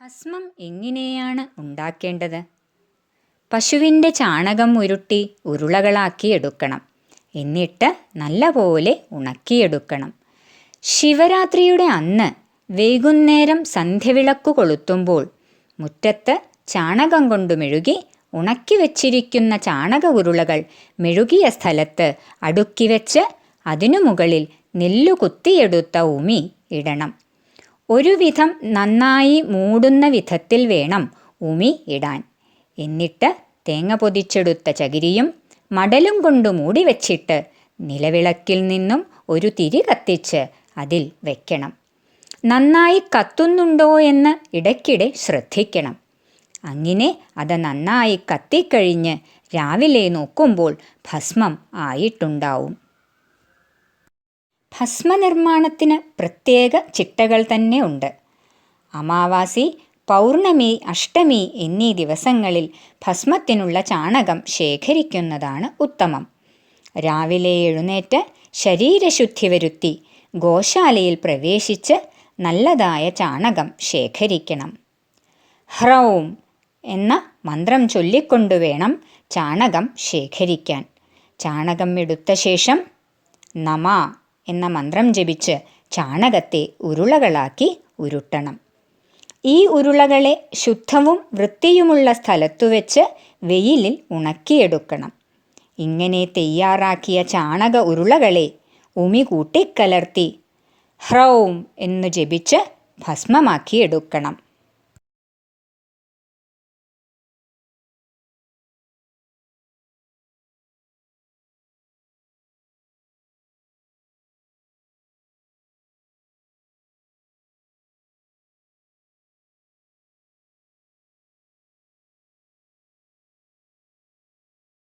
ഭസ്മം എങ്ങനെയാണ് ഉണ്ടാക്കേണ്ടത്? പശുവിൻ്റെ ചാണകം ഉരുട്ടി ഉരുളകളാക്കി എടുക്കണം. എന്നിട്ട് നല്ലപോലെ ഉണക്കിയെടുക്കണം. ശിവരാത്രിയുടെ അന്ന് വൈകുന്നേരം സന്ധ്യവിളക്കു കൊളുത്തുമ്പോൾ മുറ്റത്ത് ചാണകം കൊണ്ട് മെഴുകി ഉണക്കി വച്ചിരിക്കുന്ന ചാണക ഉരുളകൾ മെഴുകിയ സ്ഥലത്ത് അടുക്കി വെച്ച് അതിനു മുകളിൽ നെല്ലു കുത്തിയെടുത്ത ഉമി ഇടണം. ഒരുവിധം നന്നായി മൂടുന്ന വിധത്തിൽ വേണം ഉമി ഇടാൻ. എന്നിട്ട് തേങ്ങ പൊതിച്ചെടുത്ത ചകിരിയും മടലും കൊണ്ട് മൂടി വച്ചിട്ട് നിലവിളക്കിൽ നിന്നും ഒരു തിരി കത്തിച്ച് അതിൽ വെക്കണം. നന്നായി കത്തുന്നുണ്ടോ എന്ന് ഇടയ്ക്കിടെ ശ്രദ്ധിക്കണം. അങ്ങനെ അത് നന്നായി കത്തിക്കഴിഞ്ഞ് രാവിലെ നോക്കുമ്പോൾ ഭസ്മം ആയിട്ടുണ്ടാവും. ഭസ്മനിർമ്മാണത്തിന് പ്രത്യേക ചിട്ടകൾ തന്നെ ഉണ്ട്. അമാവാസി, പൗർണമി, അഷ്ടമി എന്നീ ദിവസങ്ങളിൽ ഭസ്മത്തിനുള്ള ചാണകം ശേഖരിക്കുന്നതാണ് ഉത്തമം. രാവിലെ എഴുന്നേറ്റ് ശരീരശുദ്ധി വരുത്തി ഗോശാലയിൽ പ്രവേശിച്ച് നല്ലതായ ചാണകം ശേഖരിക്കണം. ഹ്രൗം എന്ന മന്ത്രം ചൊല്ലിക്കൊണ്ടുവേണം ചാണകം ശേഖരിക്കാൻ. ചാണകം എടുത്ത ശേഷം നമ എന്ന മന്ത്രം ജപിച്ച് ചാണകത്തെ ഉരുളകളാക്കി ഉരുട്ടണം. ഈ ഉരുളകളെ ശുദ്ധവും വൃത്തിയുമുള്ള സ്ഥലത്തു വെച്ച് വെയിലിൽ ഉണക്കിയെടുക്കണം. ഇങ്ങനെ തയ്യാറാക്കിയ ചാണക ഉരുളകളെ ഉമി കൂട്ടിക്കലർത്തി ഹ്രൗം എന്നു ജപിച്ച് ഭസ്മമാക്കിയെടുക്കണം.